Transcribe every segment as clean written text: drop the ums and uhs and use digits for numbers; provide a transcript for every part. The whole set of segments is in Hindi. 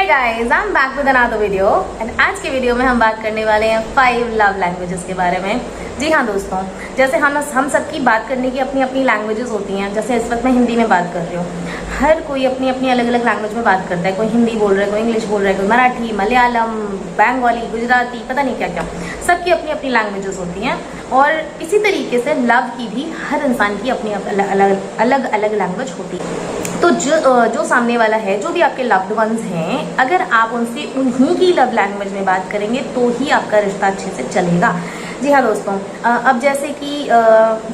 Guys, I am back with another video and आज के वीडियो में हम बात करने वाले हैं 5 लव लैंग्वेजेस के बारे में। जी हाँ दोस्तों, जैसे हम सबकी बात करने की अपनी अपनी लैंग्वेजेस होती हैं। जैसे इस वक्त मैं हिंदी में बात कर रही हूँ, हर कोई अपनी अपनी अलग अलग लैंग्वेज में बात करता है। कोई हिंदी बोल रहा है, कोई इंग्लिश बोल रहा है, कोई मराठी, मलयालम, बंगाली, गुजराती, पता नहीं क्या क्या। सबकी अपनी अपनी लैंग्वेजेस होती हैं और इसी तरीके से लव की भी हर इंसान की अपनी अलग अलग लैंग्वेज होती है। तो जो सामने वाला है, जो भी आपके लव्ड वंस हैं, अगर आप उनसे उन्हीं की लव लैंग्वेज में बात करेंगे तो ही आपका रिश्ता अच्छे से चलेगा। जी हाँ दोस्तों, अब जैसे कि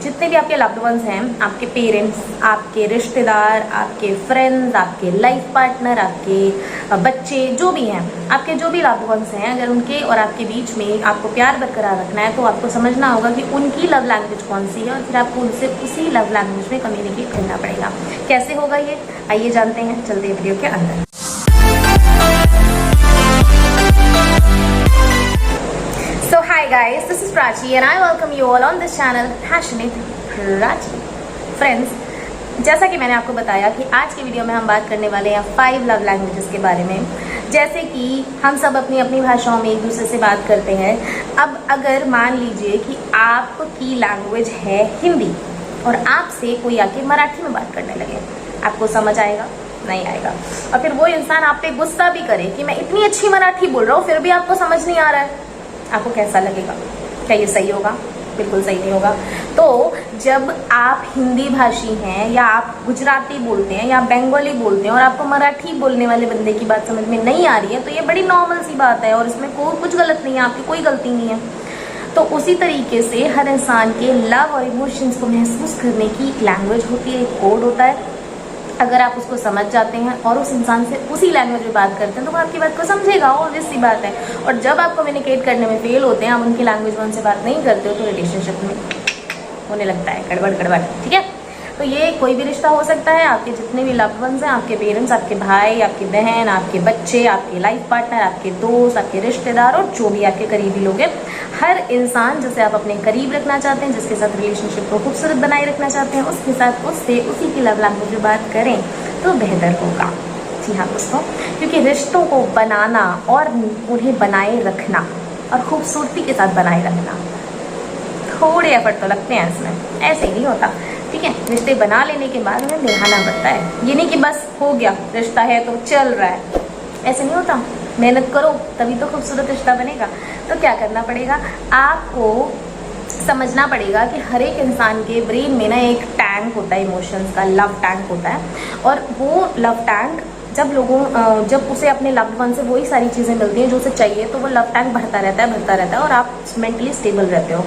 जितने भी आपके लव्ड वंस हैं, आपके पेरेंट्स, आपके रिश्तेदार, आपके फ्रेंड्स, आपके लाइफ पार्टनर, आपके बच्चे, जो भी हैं, आपके जो भी लव्ड वंस हैं, अगर उनके और आपके बीच में आपको प्यार बरकरार रखना है तो आपको समझना होगा कि उनकी लव लैंग्वेज कौन सी है और फिर आपको उनसे उसी लव लैंग्वेज में कम्युनिकेट करना पड़ेगा। कैसे होगा ये, आइए जानते हैं, चलते हैं वीडियो के अंदर। So hi guys, this is Prachi and I welcome you all on this channel Passionate Prachi. Friends, जैसा कि मैंने आपको बताया कि आज की वीडियो में हम बात करने वाले हैं 5 लव लैंग्वेजेस के बारे में। जैसे कि हम सब अपनी अपनी भाषाओं में एक दूसरे से बात करते हैं। अब अगर मान लीजिए कि आपकी लैंग्वेज है हिंदी और आपसे कोई आके मराठी में बात करने लगे, आपको समझ आएगा? नहीं आएगा। और फिर वो इंसान आप पे गुस्सा भी करे कि मैं इतनी अच्छी मराठी बोल रहा हूँ फिर भी आपको समझ नहीं आ रहा है, आपको कैसा लगेगा? क्या ये सही होगा? बिल्कुल सही नहीं होगा। तो जब आप हिंदी भाषी हैं या आप गुजराती बोलते हैं या बंगाली बोलते हैं और आपको मराठी बोलने वाले बंदे की बात समझ में नहीं आ रही है तो ये बड़ी नॉर्मल सी बात है और इसमें कुछ गलत नहीं है, आपकी कोई गलती नहीं है। तो उसी तरीके से हर इंसान के लव और इमोशंस को महसूस करने की एक लैंग्वेज होती है, एक कोड होता है। अगर आप उसको समझ जाते हैं और उस इंसान से उसी लैंग्वेज में बात करते हैं तो वो आपकी बात को समझेगा, ऑब्वियस सी बात है। और जब आप कम्युनिकेट करने में फेल होते हैं, आप उनकी लैंग्वेज में उनसे बात नहीं करते हो तो रिलेशनशिप में होने लगता है गड़बड़। ठीक है, तो ये कोई भी रिश्ता हो सकता है। आपके जितने भी लव्ड वंस हैं, आपके पेरेंट्स, आपके भाई, आपकी बहन, आपके बच्चे, आपके लाइफ पार्टनर, आपके दोस्त, आपके रिश्तेदार और जो भी आपके करीबी लोग हैं, हर इंसान जिसे आप अपने करीब रखना चाहते हैं, जिसके साथ रिलेशनशिप को खूबसूरत बनाए रखना चाहते हैं, उसके साथ उससे उसी की लव लैंग्वेज में बात करें तो बेहतर होगा। जी हाँ दोस्तों, क्योंकि रिश्तों को बनाना और उन्हें बनाए रखना और खूबसूरती के साथ बनाए रखना, थोड़े एफर्ट तो लगते हैं इसमें, ऐसे ही नहीं होता। ठीक है, रिश्ते बना लेने के बाद उन्हें निभाना पड़ता है। ये नहीं कि बस हो गया रिश्ता है तो चल रहा है, ऐसे नहीं होता। मेहनत करो तभी तो खूबसूरत रिश्ता बनेगा। तो क्या करना पड़ेगा, आपको समझना पड़ेगा कि हर एक इंसान के ब्रेन में ना एक टैंक होता है, इमोशंस का लव टैंक होता है। और वो लव टैंक जब उसे अपने लव्ड वन से वही सारी चीज़ें मिलती हैं जो उसे चाहिए तो वो लव टैंक बढ़ता रहता है और आप मेंटली स्टेबल रहते हो।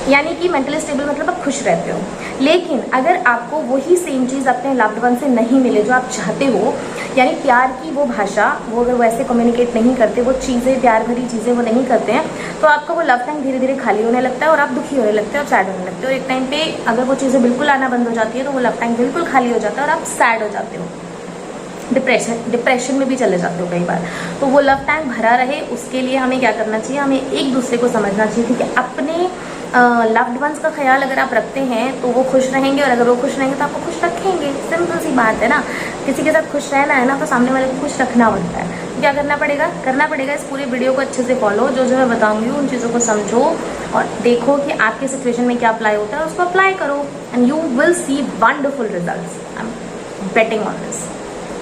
यानी कि मेंटली स्टेबल मतलब आप खुश रहते हो। लेकिन अगर आपको वही सेम चीज़ अपने लव्ड वन से नहीं मिले जो आप चाहते हो, यानी प्यार की वो भाषा, वो अगर वैसे कम्युनिकेट नहीं करते, वो चीज़ें, प्यार भरी चीज़ें वो नहीं करते हैं, तो आपका वो लव टैंक धीरे धीरे खाली होने लगता है और आप दुखी होने लगते हो, आप सैड होने लगते हो। एक टाइम पे अगर वो चीज़ें बिल्कुल आना बंद हो जाती है तो वो लव टैंक बिल्कुल खाली हो जाता है और आप सैड हो जाते हो, डिप्रेशन में भी चले जाते हो कई बार। तो वो लव टैंक भरा रहे उसके लिए हमें क्या करना चाहिए, हमें एक दूसरे को समझना चाहिए। ठीक है, अपने लव्ड वंस का ख्याल अगर आप रखते हैं तो वो खुश रहेंगे और अगर वो खुश रहेंगे तो आपको खुश रखेंगे। सिंपल सी बात है ना। किसी के साथ खुश रहना है ना तो सामने वाले को खुश रखना पड़ता है। क्या करना पड़ेगा इस पूरे वीडियो को अच्छे से फॉलो, जो मैं बताऊंगी उन चीज़ों को समझो और देखो कि आपके सिचुएशन में क्या अप्लाई होता है, उसको अप्लाई करो and you will see wonderful results. I am betting on this.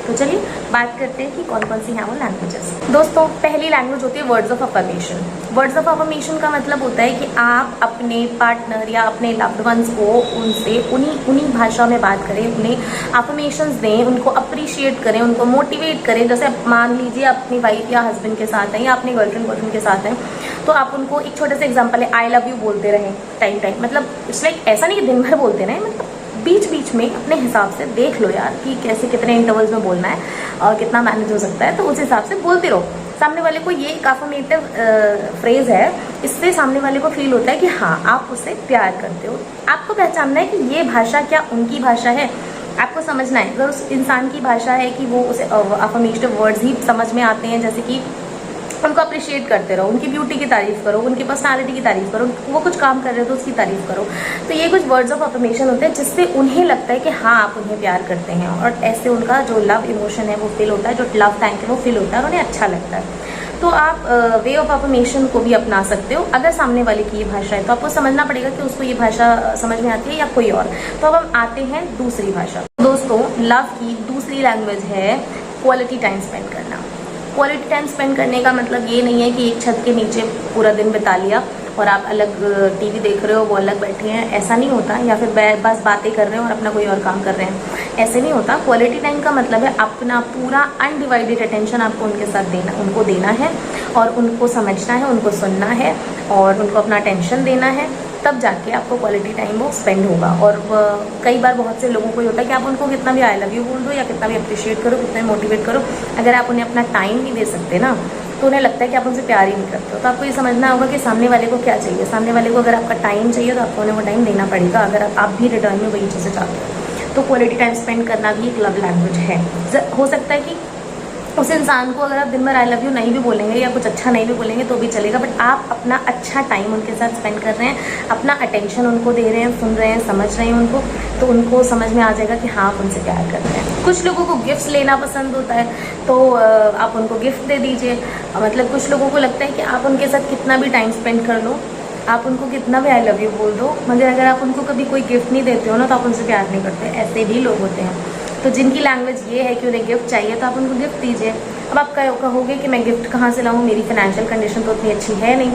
तो चलिए बात करते हैं कि कौन कौन सी हैं वो लैंग्वेजेस। दोस्तों, पहली लैंग्वेज होती है words of affirmation. Words of affirmation का मतलब होता है कि आप अपने पार्टनर या अपने लव्ड वंस को उनसे उन्हीं भाषा में बात करें, उन्हें अफर्मेशंस दें, उनको अप्रिशिएट करें, उनको मोटिवेट करें। जैसे मान लीजिए आप अपनी वाइफ या हस्बैंड के साथ हैं या अपने गर्लफ्रेंड बॉयफ्रेंड के साथ हैं तो आप उनको एक छोटे से एग्जाम्पल है, आई लव यू बोलते रहें टाइम। मतलब इट्स लाइक ऐसा नहीं कि दिन भर बोलते रहें, मतलब बीच बीच में अपने हिसाब से देख लो यार कि कैसे कितने इंटरवल्स में बोलना है और कितना मैनेज हो सकता है, तो उस हिसाब से बोलते रहो। सामने वाले को ये एक अफर्मेटिव फ्रेज है, इससे सामने वाले को फील होता है कि हाँ आप उससे प्यार करते हो। आपको पहचानना है कि ये भाषा क्या उनकी भाषा है, आपको समझना है। अगर उस इंसान की भाषा है कि वो उसे अफर्मेटिव वर्ड्स ही समझ में आते हैं, जैसे कि उनको अप्रिशिएट करते रहो, उनकी ब्यूटी की तारीफ करो, उनकी पर्सनालिटी की तारीफ करो, वो कुछ काम कर रहे हो तो उसकी तारीफ करो। तो ये कुछ वर्ड्स ऑफ अफर्मेशन होते हैं जिससे उन्हें लगता है कि हाँ आप उन्हें प्यार करते हैं, और ऐसे उनका जो लव इमोशन है वो फील होता है, जो लव टैंक है वो फील होता है और उन्हें अच्छा लगता है। तो आप वे ऑफ अफर्मेशन को भी अपना सकते हो। अगर सामने वाले की ये भाषा है तो आपको समझना पड़ेगा कि उसको ये भाषा समझ में आती है या कोई और। तो अब हम आते हैं दूसरी भाषा। दोस्तों, लव की दूसरी लैंग्वेज है क्वालिटी टाइम स्पेंड करना। क्वालिटी टाइम स्पेंड करने का मतलब ये नहीं है कि एक छत के नीचे पूरा दिन बिता लिया और आप अलग टीवी देख रहे हो, वो अलग बैठे हैं, ऐसा नहीं होता। या फिर बस बातें कर रहे हो और अपना कोई और काम कर रहे हैं, ऐसे नहीं होता। क्वालिटी टाइम का मतलब है अपना पूरा अनडिवाइडेड अटेंशन आपको उनके साथ देना, उनको देना है और उनको समझना है, उनको सुनना है और उनको अपना अटेंशन देना है, तब जाके आपको क्वालिटी टाइम वो स्पेंड होगा। और कई बार बहुत से लोगों को ये होता है कि आप उनको कितना भी आई लव यू बोल दो या कितना भी अप्रिशिएट करो, कितना भी मोटिवेट करो, अगर आप उन्हें अपना टाइम नहीं दे सकते ना तो उन्हें लगता है कि आप उनसे प्यार ही नहीं करते हो। तो आपको ये समझना होगा कि सामने वाले को क्या चाहिए। सामने वाले को अगर आपका टाइम चाहिए तो आपको उन्हें वो टाइम देना पड़ेगा, अगर आप भी रिटर्न में वही चीज़ें चाहते हो। तो क्वालिटी टाइम स्पेंड करना भी एक लव लैंग्वेज है। हो सकता है कि उस इंसान को अगर आप दिन भर आई लव यू नहीं भी बोलेंगे या कुछ अच्छा नहीं भी बोलेंगे तो भी चलेगा, बट आप अपना अच्छा टाइम उनके साथ स्पेंड कर रहे हैं, अपना अटेंशन उनको दे रहे हैं, सुन रहे हैं, समझ रहे हैं उनको, तो उनको समझ में आ जाएगा कि हाँ आप उनसे प्यार कर रहे हैं। कुछ लोगों को गिफ्ट्स लेना पसंद होता है तो आप उनको गिफ्ट दे दीजिए। मतलब कुछ लोगों को लगता है कि आप उनके साथ कितना भी टाइम स्पेंड कर लो, आप उनको कितना भी आई लव यू बोल दो, मगर अगर आप उनको कभी कोई गिफ्ट नहीं देते हो ना तो आप उनसे प्यार नहीं करते। ऐसे भी लोग होते हैं। तो जिनकी लैंग्वेज ये है कि उन्हें गिफ्ट चाहिए तो आप उनको गिफ्ट दीजिए। अब आप कहोगे कि मैं गिफ्ट कहाँ से लाऊँ, मेरी फाइनेंशियल कंडीशन तो उतनी अच्छी है नहीं।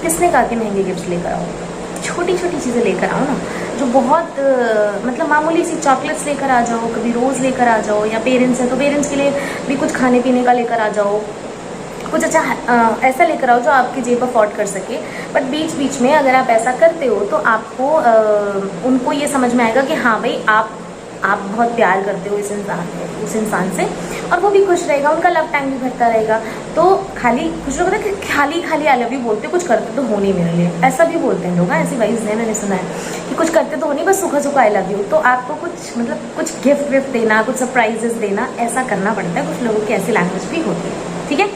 किसने कहा कि महंगे गिफ्ट लेकर आओ? छोटी छोटी चीज़ें लेकर आओ ना, जो बहुत मतलब मामूली सी चॉकलेट्स लेकर आ जाओ, कभी रोज़ लेकर आ जाओ, या पेरेंट्स हैं तो पेरेंट्स के लिए भी कुछ खाने पीने का लेकर आ जाओ, कुछ अच्छा ऐसा लेकर आओ जो आपकी जेब अफोर्ड कर सके। बट बीच बीच में अगर आप ऐसा करते हो तो आपको उनको ये समझ में आएगा कि हाँ भाई आप बहुत प्यार करते हो उस इंसान से, और वो भी खुश रहेगा, उनका लव टैंक भी भरता रहेगा। तो खाली कुछ लोग होता है कि खाली खाली आई लव यू बोलते, कुछ करते तो हो नहीं मेरे लिए, ऐसा भी बोलते हैं लोग। ऐसी वाइज है, मैंने सुना है कि कुछ करते तो हो नहीं, बस सूखा सूखा आई लव यू। तो आपको कुछ मतलब कुछ गिफ्ट विफ्ट देना, कुछ सरप्राइजेस देना, ऐसा करना पड़ता है। कुछ लोगों की ऐसी लैंग्वेज भी होती है, ठीक है।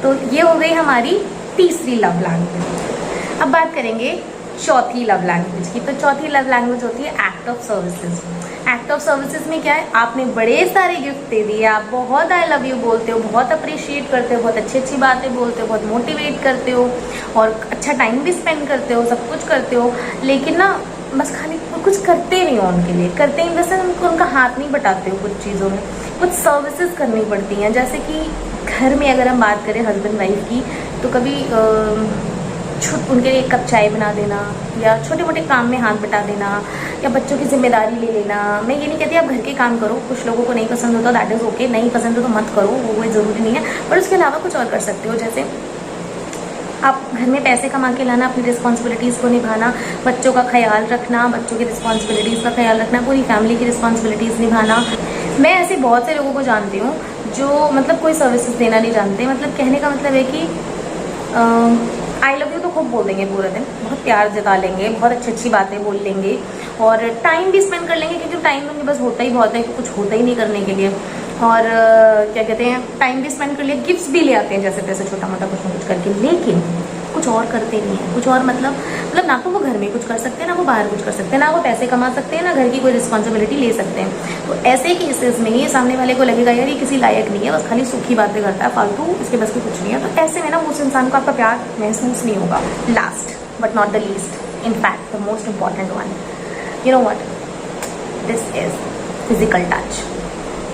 तो ये हो गई हमारी तीसरी लव लैंग्वेज। अब बात करेंगे चौथी लव लैंग्वेज की। तो चौथी लव लैंग्वेज होती है act of services. Act of services में क्या है, आपने बड़े सारे गिफ्ट दे दिए, आप बहुत आई लव यू बोलते हो, बहुत अप्रिशिएट करते हो, बहुत अच्छी अच्छी बातें बोलते हो, बहुत मोटिवेट करते हो और अच्छा टाइम भी स्पेंड करते हो, सब कुछ करते हो, लेकिन ना बस खाली कुछ करते नहीं हो उनके लिए। करते हैं वैसे उनका हाथ नहीं बटाते हो कुछ चीज़ों में, कुछ सर्विसेज करनी पड़ती हैं। जैसे कि घर में अगर हम बात करें हस्बैंड वाइफ की, तो कभी उनके लिए एक कप चाय बना देना, या छोटे मोटे काम में हाथ बटा देना, या बच्चों की जिम्मेदारी ले लेना। मैं ये नहीं कहती आप घर के काम करो, कुछ लोगों को नहीं पसंद होता, दैट इज़ ओके, नहीं पसंद हो तो मत करो, वो कोई ज़रूरी नहीं है। पर उसके अलावा कुछ और कर सकते हो, जैसे आप घर में पैसे कमा के लाना, अपनी रिस्पॉन्सिबिलिटीज़ को निभाना, बच्चों का ख्याल रखना, बच्चों की रिस्पॉन्सिबिलिटीज़ का ख्याल रखना, पूरी फैमिली की रिस्पॉन्सिबिलिटीज़ निभाना। मैं ऐसे बहुत से लोगों को जानती हूँ जो मतलब कोई सर्विसेज देना नहीं जानते। मतलब कहने का मतलब है कि आई लव यू तो खूब बोल देंगे पूरे दिन, बहुत प्यार जता लेंगे, बहुत अच्छी अच्छी बातें बोल लेंगे और टाइम भी स्पेंड कर लेंगे, क्योंकि टाइम उनके बस होता ही बहुत है कि कुछ होता ही नहीं करने के लिए। और क्या कहते हैं, टाइम भी स्पेंड कर लिया, गिफ्ट्स भी ले आते हैं जैसे तैसे छोटा मोटा कुछ ना कुछ करके, लेकिन कुछ और करते नहीं है। कुछ और मतलब ना तो वो घर में कुछ कर सकते हैं, ना वो बाहर कुछ कर सकते हैं, ना वो पैसे कमा सकते हैं, ना घर की कोई रिस्पॉन्सिबिलिटी ले सकते हैं। तो ऐसे केसेस में ही सामने वाले को लगेगा यार ये किसी लायक नहीं है, बस खाली सूखी बातें करता है, फालतू, इसके बस की कुछ नहीं है। तो ऐसे में ना उस इंसान को आपका प्यार महसूस नहीं होगा। Last but not the least, in fact the most important one, you know what, this is physical touch.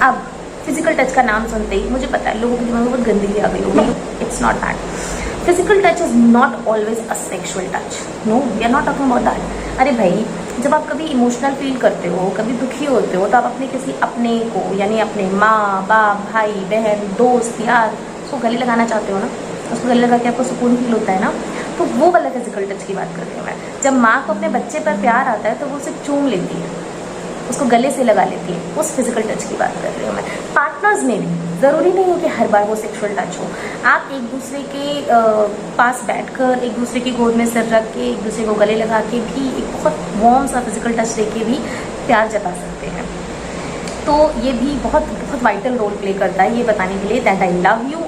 अब फिजिकल टच का नाम सुनते ही मुझे पता है लोगों के दिमाग में बहुत गंदगी आ गई होगी। It's not that. Physical touch is not always a sexual touch, no, we are not talking about that. अरे भाई, जब आप कभी इमोशनल फील करते हो, कभी दुखी होते हो, तो आप अपने किसी अपने को, यानी अपने माँ बाप, भाई बहन, दोस्त, यार, उसको गले लगाना चाहते हो ना, उसको गले लगा के आपको सुकून फील होता है ना, तो वो वाला फिजिकल टच की बात कर रही हूँ मैं। जब माँ को अपने बच्चे पर प्यार आता है तो वो उसे चूम लेती है, उसको गले से लगा लेती है, उस फिजिकल टच की बात कर रही हूँ मैं। पार्टनर्स में भी ज़रूरी नहीं है कि हर बार वो सेक्सुअल टच हो। आप एक दूसरे के पास बैठकर, एक दूसरे की गोद में सिर रख के, एक दूसरे को गले लगा के भी एक बहुत वार्म सा फिजिकल टच देके भी प्यार जता सकते हैं। तो ये भी बहुत बहुत वाइटल रोल प्ले करता है ये बताने के लिए दैट आई लव यू।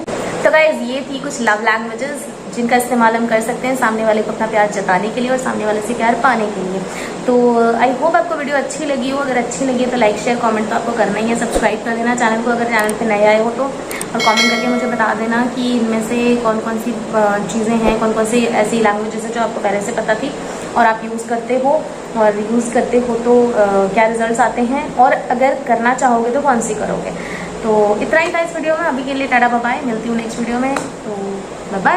तो गाइज ये थी कुछ लव लैंग्वेजेस जिनका इस्तेमाल हम कर सकते हैं सामने वाले को अपना प्यार जताने के लिए और सामने वाले से प्यार पाने के लिए। तो आई होप आपको वीडियो अच्छी लगी हो। अगर अच्छी लगी तो लाइक शेयर कमेंट तो आपको करना ही है। सब्सक्राइब कर देना चैनल को अगर चैनल पे नए आए हो तो, और कमेंट करके मुझे बता देना कि इनमें से कौन कौन सी चीज़ें हैं, कौन कौन सी ऐसी लैंग्वेजेस हैं जो आपको पहले से पता थी और आप यूज़ करते हो, और यूज़ करते हो तो क्या रिजल्ट्स आते हैं, और अगर करना चाहोगे तो कौन सी करोगे। तो इतना ही था इस वीडियो में। अभी के लिए टाटा बाय बाय, मिलती हूँ नेक्स्ट वीडियो में। तो बाय बाय।